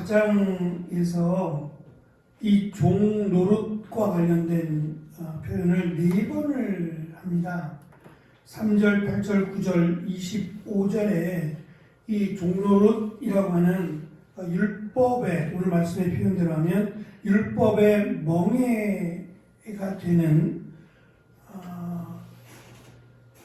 4장에서 이 종 노릇과 관련된 표현을 4번을 합니다. 3절, 8절, 9절, 25절에 이 종노릇이라고 하는 율법의, 오늘 말씀의 표현대로 하면 율법의 멍에가 되는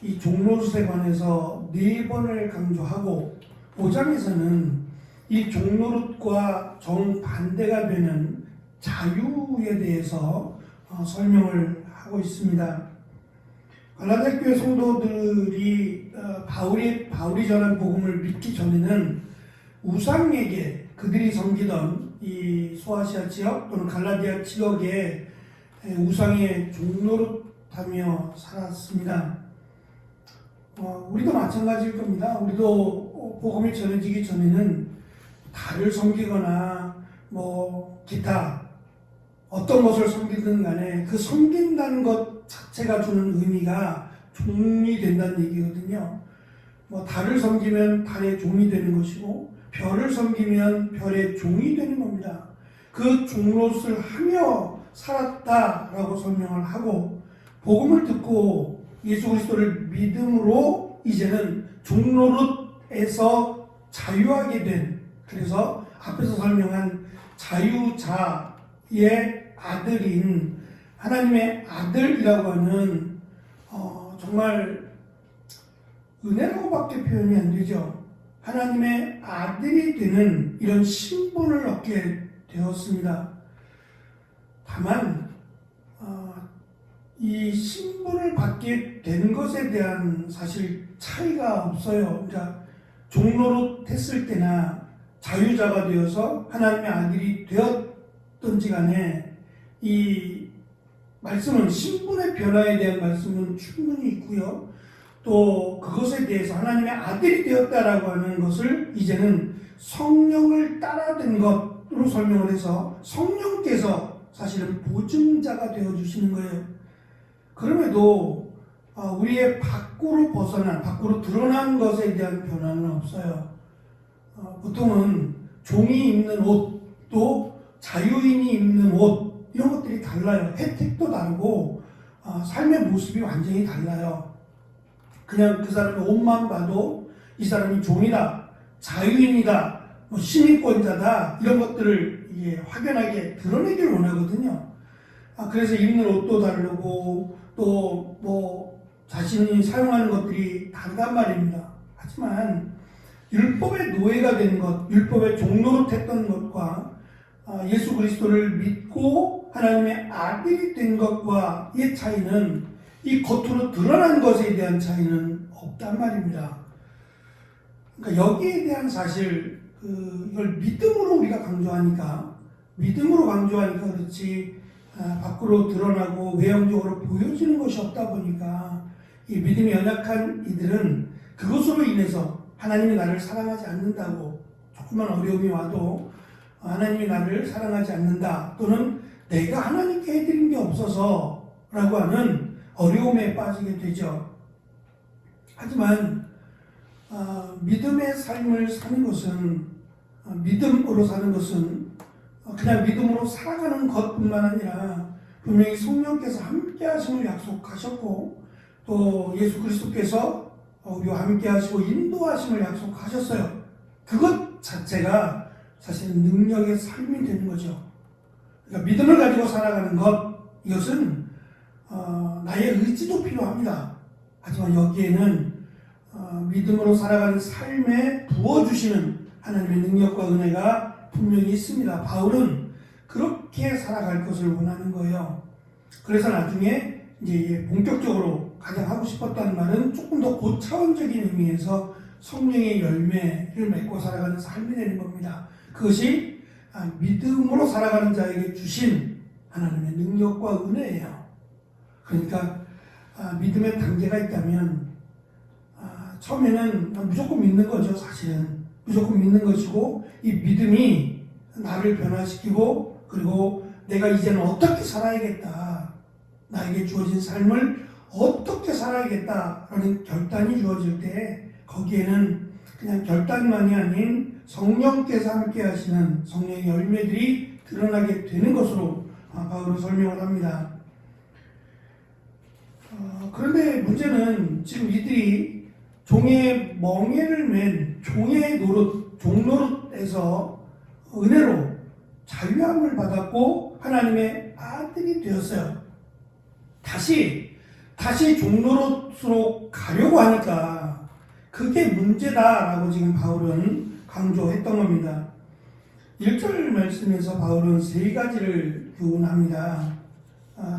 이 종노릇에 관해서 4번을 강조하고 5장에서는 이 종노릇과 정반대가 되는 자유에 대해서 설명을 하고 있습니다. 갈라디아 교회 성도들이 바울이 전한 복음을 믿기 전에는 우상에게 그들이 섬기던 이 소아시아 지역 또는 갈라디아 지역에 우상에 종노릇하며 살았습니다. 우리도 마찬가지일 겁니다. 우리도 복음이 전해지기 전에는 달을 섬기거나 기타 어떤 것을 섬기든 간에 그 섬긴다는 것 자체가 주는 의미가 종이 된다는 얘기거든요. 달을 섬기면 달의 종이 되는 것이고 별을 섬기면 별의 종이 되는 겁니다. 그 종노릇을 하며 살았다라고 설명을 하고 복음을 듣고 예수 그리스도를 믿음으로 이제는 종노릇에서 자유하게 된, 그래서 앞에서 설명한 자유자의 아들인 하나님의 아들이라고 하는 정말 은혜라고밖에 표현이 안 되죠. 하나님의 아들이 되는 이런 신분을 얻게 되었습니다. 다만 이 신분을 받게 된 것에 대한 사실 차이가 없어요. 그러니까 종노릇 했을 때나 자유자가 되어서 하나님의 아들이 되었던지 간에 이 말씀은 신분의 변화에 대한 말씀은 충분히 있고요. 또 그것에 대해서 하나님의 아들이 되었다라고 하는 것을 이제는 성령을 따라든 것으로 설명을 해서 성령께서 사실은 보증자가 되어주시는 거예요. 그럼에도 우리의 밖으로 드러난 것에 대한 변화는 없어요. 보통은 종이 입는 옷, 또 자유인이 입는 옷, 이런 것들이 달라요. 혜택도 다르고 삶의 모습이 완전히 달라요. 그냥 그 사람의 옷만 봐도 이 사람이 종이다, 자유인이다, 시민권자다, 이런 것들을 확연하게 드러내길 원하거든요. 그래서 입는 옷도 다르고 또 자신이 사용하는 것들이 다르단 말입니다. 하지만 율법의 노예가 된 것, 율법의 종노릇했던 것과 예수 그리스도를 믿고 하나님의 아들이 된 것과의 차이는 이 겉으로 드러난 것에 대한 차이는 없단 말입니다. 그러니까 여기에 대한 사실 이걸 믿음으로 우리가 강조하니까 그렇지 밖으로 드러나고 외형적으로 보여지는 것이 없다 보니까 이 믿음이 연약한 이들은 그것으로 인해서 하나님이 나를 사랑하지 않는다고, 조금만 어려움이 와도 하나님이 나를 사랑하지 않는다, 또는 내가 하나님께 해드린 게 없어서 라고 하는 어려움에 빠지게 되죠. 하지만 믿음의 삶을 사는 것은, 믿음으로 사는 것은 그냥 믿음으로 살아가는 것뿐만 아니라 분명히 성령께서 함께 하심을 약속하셨고 또 예수 그리스도께서 우리와 함께 하시고 인도하심을 약속하셨어요. 그것 자체가 사실은 능력의 삶이 되는 거죠. 그러니까 믿음을 가지고 살아가는 것, 이것은 나의 의지도 필요합니다. 하지만 여기에는 믿음으로 살아가는 삶에 부어주시는 하나님의 능력과 은혜가 분명히 있습니다. 바울은 그렇게 살아갈 것을 원하는 거예요. 그래서 나중에 이제 본격적으로 가장 하고 싶었다는 말은 조금 더 고차원적인 의미에서 성령의 열매를 맺고 살아가는 삶이 되는 겁니다. 그것이 믿음으로 살아가는 자에게 주신 하나님의 능력과 은혜예요. 그러니까 믿음의 단계가 있다면 처음에는 무조건 믿는 거죠. 사실은 무조건 믿는 것이고, 이 믿음이 나를 변화시키고, 그리고 내가 이제는 어떻게 살아야겠다, 나에게 주어진 삶을 어떻게 살아야겠다라는 결단이 주어질 때 거기에는 그냥 결단만이 아닌 성령께서 함께 하시는 성령의 열매들이 드러나게 되는 것으로 바울은 설명을 합니다. 그런데 문제는 지금 이들이 종의 멍에를 맨 종의 노릇, 종노릇에서 은혜로 자유함을 받았고 하나님의 아들이 되었어요. 다시 종노릇으로 가려고 하니까 그게 문제다라고 지금 바울은 강조했던 겁니다. 1절 말씀에서 바울은 세 가지를 교훈합니다.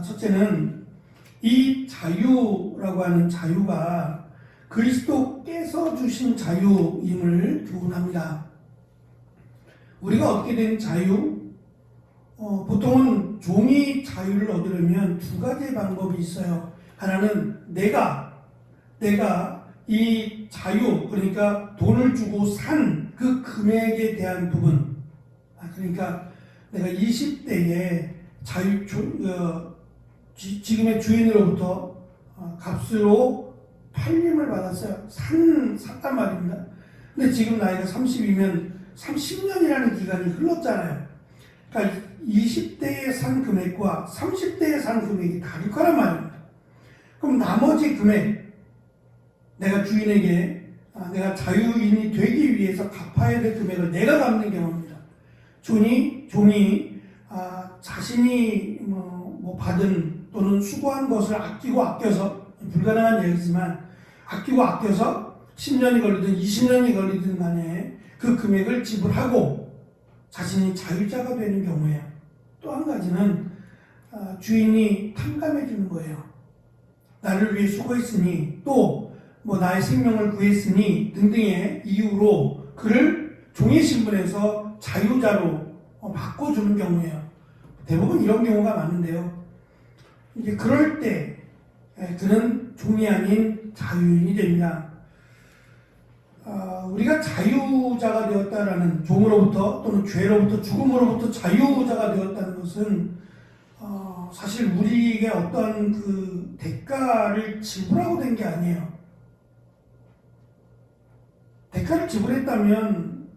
첫째는 이 자유라고 하는 자유가 그리스도께서 주신 자유임을 교훈합니다. 우리가 얻게 된 자유, 보통은 종이 자유를 얻으려면 두 가지 방법이 있어요. 하나는 내가 이 자유, 그러니까 돈을 주고 산 그 금액에 대한 부분, 그러니까 내가 20대에 지금의 주인으로부터 값으로 팔림을 받았어요. 샀단 말입니다. 근데 지금 나이가 30이면 30년이라는 기간이 흘렀잖아요. 그러니까 20대에 산 금액과 30대에 산 금액이 다를 거란 말입니다. 그럼 나머지 금액, 내가 주인에게 내가 자유인이 되기 위해서 갚아야 될 금액을 내가 갚는 경우입니다. 종이 자신이 받은 또는 수고한 것을 아껴서 불가능한 얘기지만 아껴서 10년이 걸리든 20년이 걸리든 간에 그 금액을 지불하고 자신이 자유자가 되는 경우에요. 또 한 가지는 주인이 탕감해 주는 거예요. 나를 위해 수고했으니 또 나의 생명을 구했으니 등등의 이유로 그를 종의 신분에서 자유자로 바꿔주는 경우예요. 대부분 이런 경우가 많은데요. 이제 그럴 때 그는 종이 아닌 자유인이 됩니다. 우리가 자유자가 되었다라는 종으로부터 또는 죄로부터 죽음으로부터 자유자가 되었다는 것은 사실 우리에게 어떤 그 대가를 지불하고 된 게 아니에요. 대가를 지불했다면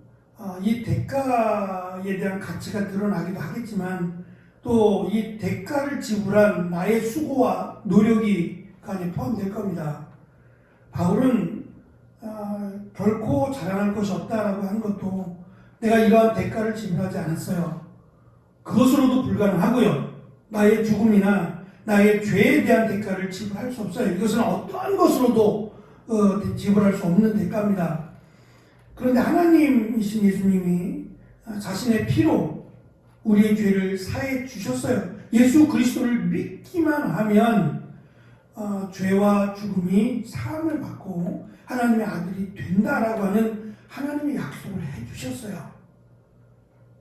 이 대가에 대한 가치가 드러나기도 하겠지만 또 이 대가를 지불한 나의 수고와 노력이 그 안에 포함될 겁니다. 바울은 결코 자랑할 것이 없다라고 한 것도 내가 이러한 대가를 지불하지 않았어요. 그것으로도 불가능하고요. 나의 죽음이나 나의 죄에 대한 대가를 지불할 수 없어요. 이것은 어떠한 것으로도 지불할 수 없는 대가입니다. 그런데 하나님이신 예수님이 자신의 피로 우리의 죄를 사해 주셨어요. 예수 그리스도를 믿기만 하면 죄와 죽음이 사함을 받고 하나님의 아들이 된다라고 하는 하나님의 약속을 해 주셨어요.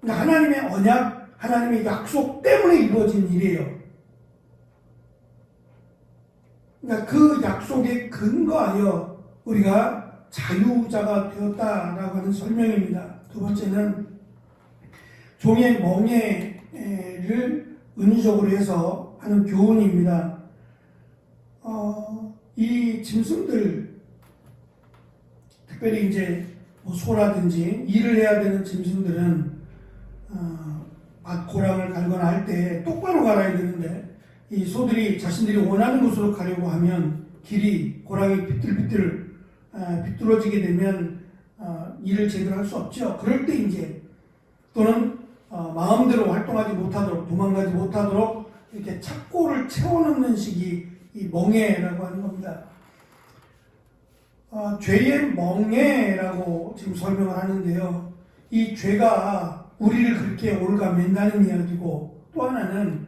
그러니까 하나님의 언약, 하나님의 약속 때문에 이루어진 일이에요. 그러니까 그 약속에 근거하여 우리가 자유자가 되었다라고 하는 설명입니다. 두 번째는 종의 멍에를 은유적으로 해서 하는 교훈입니다. 이 짐승들, 특별히 이제 소라든지 일을 해야 되는 짐승들은 고랑을 갈거나 할 때 똑바로 갈아야 되는데 이 소들이 자신들이 원하는 곳으로 가려고 하면 길이 고랑이 비뚤어지게 되면 일을 제대로 할 수 없죠. 그럴 때 이제 또는 마음대로 활동하지 못하도록 도망가지 못하도록 이렇게 착고를 채워넣는 식이 이 멍에라고 하는 겁니다. 죄의 멍에라고 지금 설명을 하는데요. 이 죄가 우리를 그렇게 올가맨다는 이야기고 또 하나는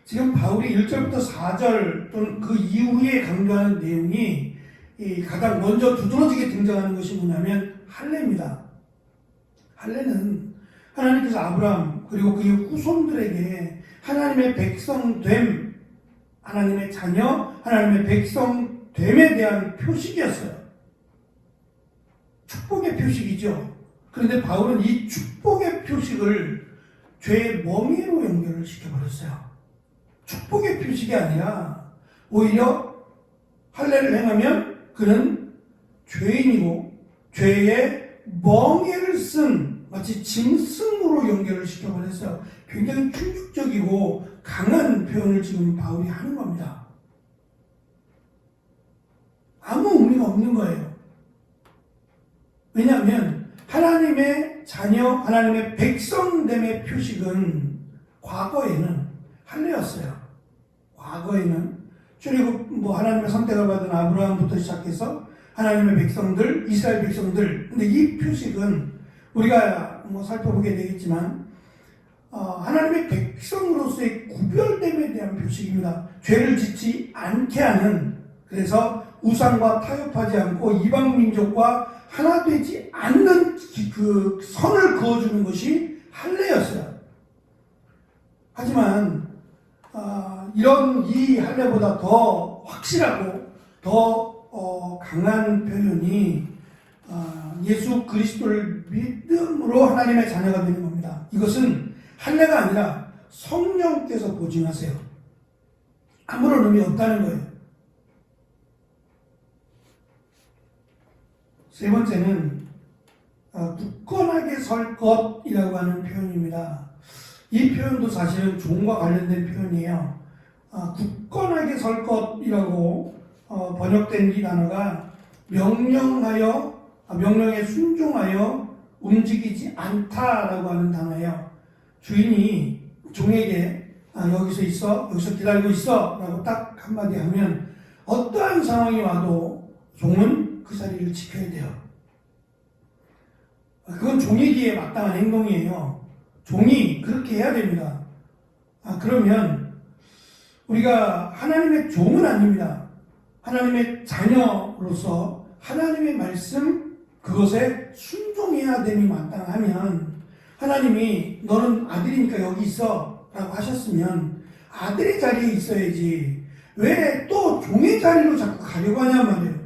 지금 바울이 1절부터 4절 또는 그 이후에 강조하는 내용이 가장 먼저 두드러지게 등장하는 것이 뭐냐면 할례입니다. 할례는 하나님께서 아브라함 그리고 그의 후손들에게 하나님의 백성됨, 하나님의 자녀, 하나님의 백성됨에 대한 표식이었어요. 축복의 표식이죠. 그런데 바울은 이 축복의 표식을 죄의 멍에로 연결을 시켜버렸어요. 축복의 표식이 아니라 오히려 할례를 행하면 그는 죄인이고 죄의 멍에를 쓴 마치 짐승으로 연결을 시켜버렸어요. 굉장히 충격적이고 강한 표현을 지금 바울이 하는 겁니다. 아무 의미가 없는 거예요. 왜냐하면 하나님의 자녀, 하나님의 백성됨의 표식은 과거에는 할례였어요. 과거에는 출애굽 하나님의 선택을 받은 아브라함부터 시작해서 하나님의 백성들, 이스라엘 백성들. 근데 이 표식은 우리가 살펴보게 되겠지만 하나님의 백성으로서의 구별됨에 대한 표식입니다. 죄를 짓지 않게 하는, 그래서 우상과 타협하지 않고 이방 민족과 하나 되지 않는 그 선을 그어주는 것이 할례였어요. 하지만 이런 이 할례보다 더 확실하고 더 강한 표현이 예수 그리스도를 믿음으로 하나님의 자녀가 되는 겁니다. 이것은 할례가 아니라 성령께서 보증하세요. 아무런 의미 없다는 거예요. 세 번째는 굳건하게 설 것이라고 하는 표현입니다. 이 표현도 사실은 종과 관련된 표현이에요. 굳건하게 설 것이라고 번역된 이 단어가 명령에 순종하여 움직이지 않다라고 하는 단어예요. 주인이 종에게 여기서 있어, 여기서 기다리고 있어 라고 딱 한마디 하면 어떠한 상황이 와도 종은 그 자리를 지켜야 돼요. 그건 종이기에 마땅한 행동이에요. 종이 그렇게 해야 됩니다. 그러면 우리가 하나님의 종은 아닙니다. 하나님의 자녀로서 하나님의 말씀, 그것에 순종해야 됨이 마땅하면 하나님이 너는 아들이니까 여기 있어 라고 하셨으면 아들의 자리에 있어야지 왜 또 종의 자리로 자꾸 가려고 하냐 말이에요.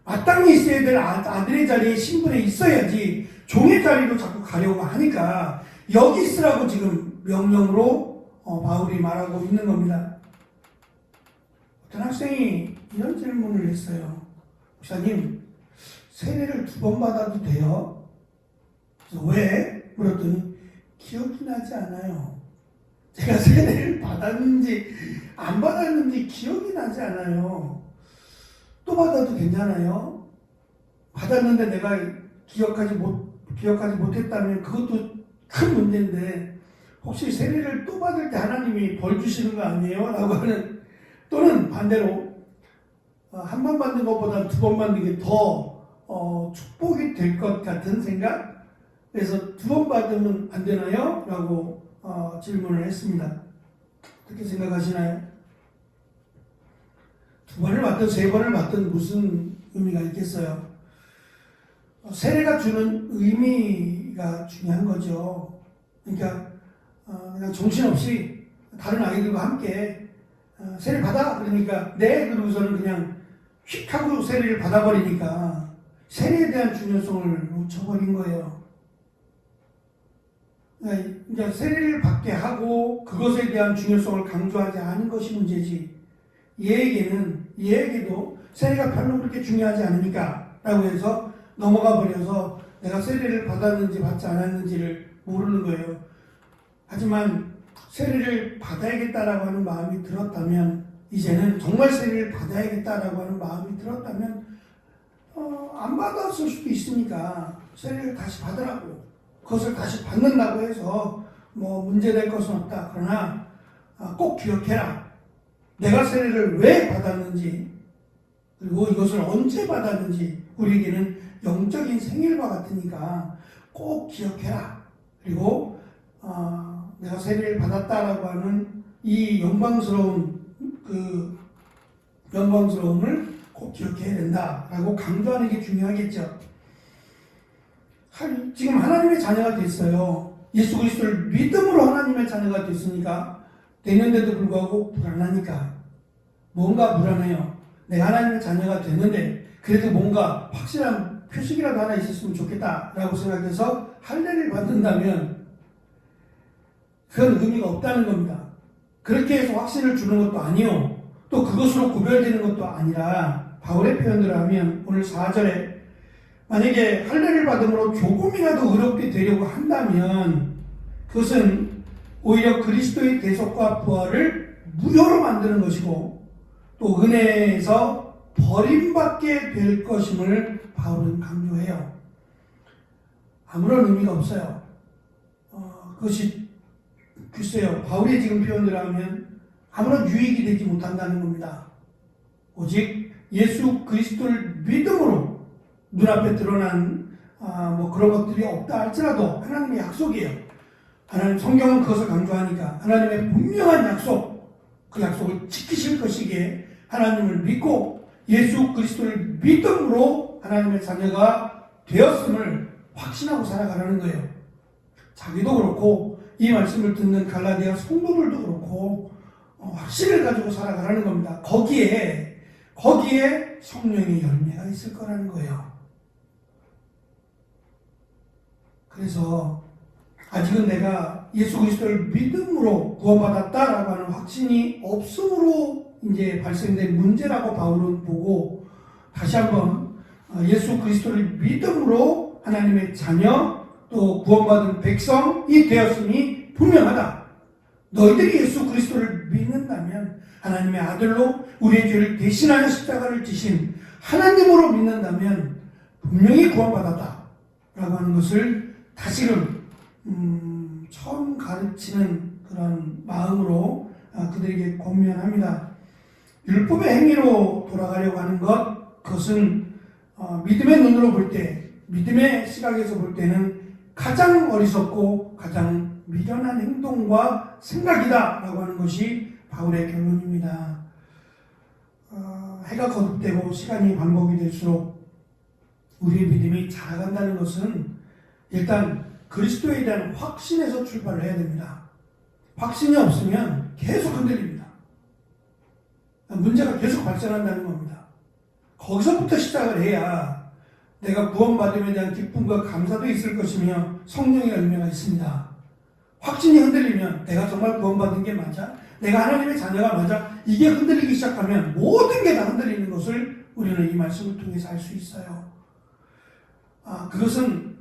마땅히 있어야 될 아들의 자리에 신분에 있어야지 종의 자리로 자꾸 가려고 하니까 여기 있으라고 지금 명령으로 바울이 말하고 있는 겁니다. 어떤 학생이 이런 질문을 했어요. 목사님, 세례를 2번 받아도 돼요? 그래서 왜? 물었더니 기억이 나지 않아요. 제가 세례를 받았는지 안 받았는지 기억이 나지 않아요. 또 받아도 괜찮아요? 받았는데 내가 기억하지 못했다면 그것도 큰 문제인데 혹시 세례를 또 받을 때 하나님이 벌 주시는 거 아니에요? 라고 하는, 또는 반대로 한 번 받는 것보다 2번 받는 게 더 축복이 될 것 같은 생각? 그래서 2번 받으면 안 되나요? 라고 질문을 했습니다. 어떻게 생각하시나요? 2번을 받든 3번을 받든 무슨 의미가 있겠어요? 세례가 주는 의미가 중요한 거죠. 그러니까 그냥 정신없이 다른 아이들과 함께 세례 받아? 그러니까 네, 그러고서는 그냥 휙 하고 세례를 받아버리니까 세례에 대한 중요성을 놓쳐버린 거예요. 그러니까 세례를 받게 하고 그것에 대한 중요성을 강조하지 않은 것이 문제지, 얘에게도 세례가 별로 그렇게 중요하지 않으니까 라고 해서 넘어가 버려서 내가 세례를 받았는지 받지 않았는지를 모르는 거예요. 하지만 세례를 받아야겠다라고 하는 마음이 들었다면, 이제는 정말 세례를 받아야겠다라고 하는 마음이 들었다면 안 받았을 수도 있으니까 세례를 다시 받으라고, 그것을 다시 받는다고 해서 문제될 것은 없다. 그러나 꼭 기억해라. 내가 세례를 왜 받았는지, 그리고 이것을 언제 받았는지 우리에게는 영적인 생일과 같으니까 꼭 기억해라. 그리고 내가 세례를 받았다라고 하는 이 영광스러움을 꼭 기억해야 된다라고 강조하는 게 중요하겠죠. 지금 하나님의 자녀가 됐어요. 예수 그리스도를 믿음으로 하나님의 자녀가 됐으니까, 되는데도 불구하고 불안하니까. 뭔가 불안해요. 내가 하나님의 자녀가 됐는데 그래도 뭔가 확실한 표식이라도 하나 있었으면 좋겠다라고 생각해서 할례를 받는다면 그건 의미가 없다는 겁니다. 그렇게 해서 확신을 주는 것도 아니요, 또 그것으로 구별되는 것도 아니라 바울의 표현대로 하면 오늘 4절에 만약에 할례를 받음으로 조금이라도 의롭게 되려고 한다면 그것은 오히려 그리스도의 대속과 부활을 무효로 만드는 것이고 또 은혜에서 버림받게 될 것임을 바울은 강조해요. 아무런 의미가 없어요. 그것이 글쎄요, 바울의 지금 표현대로 하면 아무런 유익이 되지 못한다는 겁니다. 오직 예수 그리스도를 믿음으로 눈앞에 드러난 그런 것들이 없다 할지라도 하나님의 약속이에요. 하나님 성경은 그것을 강조하니까 하나님의 분명한 약속, 그 약속을 지키실 것이기에 하나님을 믿고 예수 그리스도를 믿음으로 하나님의 자녀가 되었음을 확신하고 살아가라는 거예요. 자기도 그렇고 이 말씀을 듣는 갈라디아 성도들도 그렇고 확신을 가지고 살아가라는 겁니다. 거기에 성령의 열매가 있을 거라는 거예요. 그래서 아직은 내가 예수 그리스도를 믿음으로 구원받았다라고 하는 확신이 없음으로 이제 발생된 문제라고 바울은 보고 다시 한번 예수 그리스도를 믿음으로 하나님의 자녀 또 구원받은 백성이 되었음이 분명하다. 너희들이 예수 그리스도를 믿는다면 하나님의 아들로 우리의 죄를 대신하여 십자가를 지신 하나님으로 믿는다면 분명히 구원받았다 라고 하는 것을 다시금 처음 가르치는 그런 마음으로 그들에게 권면합니다. 율법의 행위로 돌아가려고 하는 그것은 믿음의 눈으로 볼 때, 믿음의 시각에서 볼 때는 가장 어리석고 가장 미련한 행동과 생각이다 라고 하는 것이 바울의 결론입니다. 해가 거듭되고 시간이 반복이 될수록 우리의 믿음이 자라간다는 것은 일단 그리스도에 대한 확신에서 출발을 해야 됩니다. 확신이 없으면 계속 흔들립니다. 문제가 계속 발생한다는 겁니다. 거기서부터 시작을 해야 내가 구원받음에 대한 기쁨과 감사도 있을 것이며 성령의 열매가 있습니다. 확신이 흔들리면 내가 정말 구원받은 게 맞아? 내가 하나님의 자녀가 맞아? 이게 흔들리기 시작하면 모든 게 다 흔들리는 것을 우리는 이 말씀을 통해서 알 수 있어요. 그것은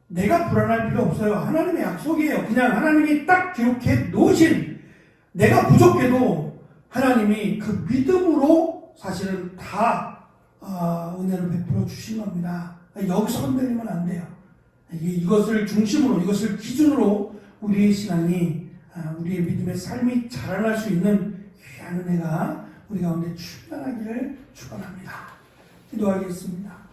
내가 불안할 필요 없어요. 하나님의 약속이에요. 그냥 하나님이 딱 기록해 놓으신, 내가 부족해도 하나님이 그 믿음으로 사실은 다 은혜를 베풀어 주신 겁니다. 여기서 흔들리면 안 돼요. 이것을 중심으로, 이것을 기준으로 우리의 신앙이, 우리의 믿음의 삶이 자라날 수 있는 귀한 은혜가 우리 가운데 충만하기를 축원합니다. 기도하겠습니다.